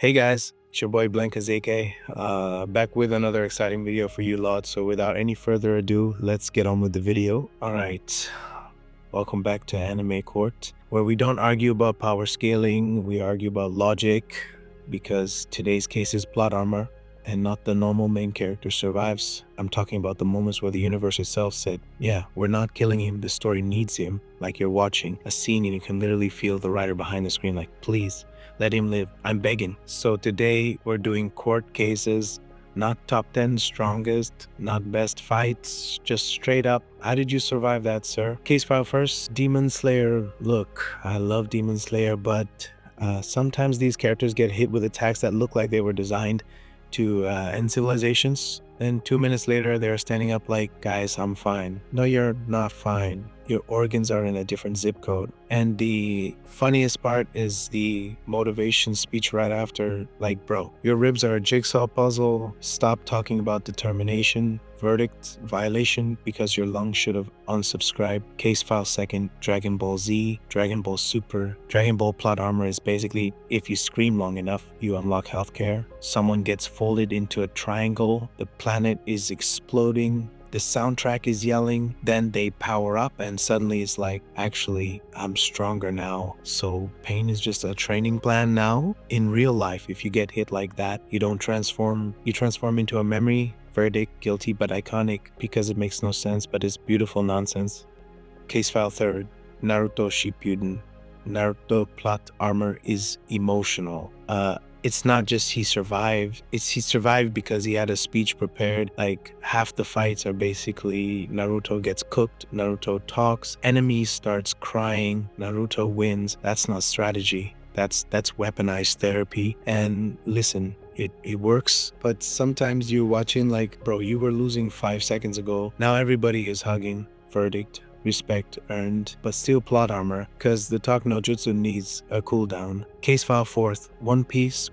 Hey guys, it's your boy Blankazeke, back with another exciting video for you lot. So without any further ado, let's get on with the video. Alright, welcome back to Anime Court, where we don't argue about power scaling, we argue about logic, because today's case is plot armor, and not the normal main character survives. I'm talking about the moments where the universe itself said, yeah, we're not killing him, the story needs him. Like you're watching a scene and you can literally feel the writer behind the screen like, please, let him live. I'm begging. So today we're doing court cases, not top 10 strongest, not best fights, just straight up. How did you survive that, sir? Case file first, Demon Slayer. Look, I love Demon Slayer, but sometimes these characters get hit with attacks that look like they were designed to end civilizations. Then 2 minutes later, they're standing up like, guys, I'm fine. No, you're not fine. Your organs are in a different zip code. And the funniest part is the motivation speech right after, like, bro, your ribs are a jigsaw puzzle. Stop talking about determination. Verdict, violation because your lungs should have unsubscribed. Case file second, Dragon Ball Z, Dragon Ball Super. Dragon Ball plot armor is basically if you scream long enough, you unlock healthcare. Someone gets folded into a triangle. The planet is exploding. The soundtrack is yelling, then they power up and suddenly it's like, actually, I'm stronger now. So pain is just a training plan now. In real life, if you get hit like that, you don't transform, you transform into a memory. Verdict, guilty but iconic because it makes no sense, but it's beautiful nonsense. Case file third, Naruto Shippuden. Naruto plot armor is emotional. It's not just he survived, it's he survived because he had a speech prepared. Like half the fights are basically Naruto gets cooked, Naruto talks, enemy starts crying, Naruto wins. That's not strategy. That's weaponized therapy. And listen, it works, but sometimes you're watching like, bro, you were losing 5 seconds ago. Now everybody is hugging. Verdict. Respect earned, but still plot armor, cause the talk no jutsu needs a cooldown. Case file fourth, One Piece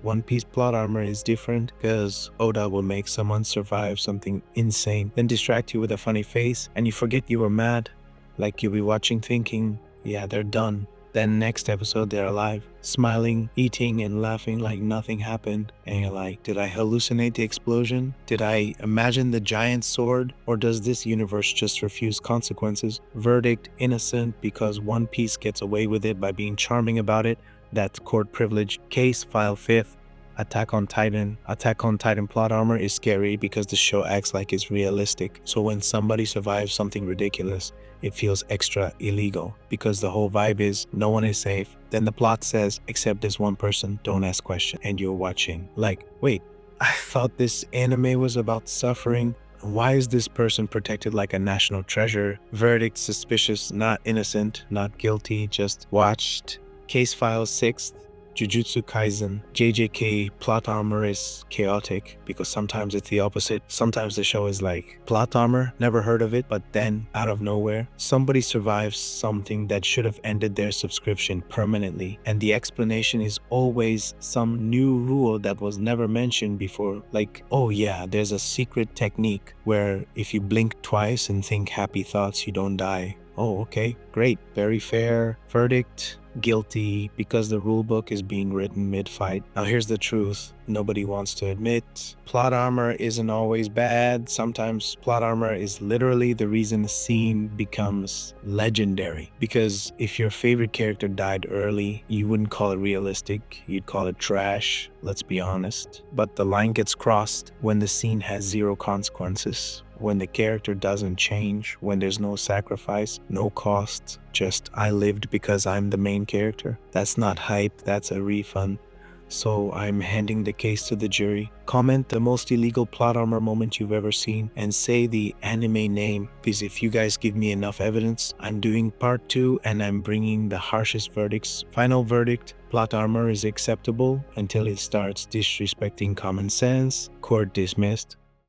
plot armor is different, cause Oda will make someone survive something insane, then distract you with a funny face, and you forget you were mad. Like you'll be watching thinking, yeah, they're done. Then next episode, they're alive, smiling, eating, and laughing like nothing happened. And you're like, did I hallucinate the explosion? Did I imagine the giant sword? Or does this universe just refuse consequences? Verdict, innocent because One Piece gets away with it by being charming about it. That's court privilege. Case file fifth. Attack on Titan. Attack on Titan plot armor is scary because the show acts like it's realistic. So when somebody survives something ridiculous, it feels extra illegal because the whole vibe is no one is safe. Then the plot says, except this one person, don't ask questions. And you're watching like, wait, I thought this anime was about suffering. Why is this person protected like a national treasure? Verdict, suspicious, not innocent, not guilty, just watched. Case file 6th. Jujutsu Kaisen. JJK plot armor is chaotic because sometimes it's the opposite. Sometimes the show is like, plot armor, never heard of it, but then out of nowhere, somebody survives something that should have ended their subscription permanently. And the explanation is always some new rule that was never mentioned before. Like, oh yeah, there's a secret technique where if you blink twice and think happy thoughts, you don't die. Oh, okay, great, very fair. Verdict, guilty because the rulebook is being written mid-fight. Now here's the truth nobody wants to admit. Plot armor isn't always bad. Sometimes plot armor is literally the reason a scene becomes legendary. Because if your favorite character died early, you wouldn't call it realistic. You'd call it trash, let's be honest. But the line gets crossed when the scene has zero consequences. When the character doesn't change, when there's no sacrifice, no cost, just I lived because I'm the main character. That's not hype, that's a refund. So I'm handing the case to the jury. Comment the most illegal plot armor moment you've ever seen and say the anime name, because if you guys give me enough evidence, I'm doing part 2 and I'm bringing the harshest verdicts. Final verdict, plot armor is acceptable until it starts disrespecting common sense. Court dismissed.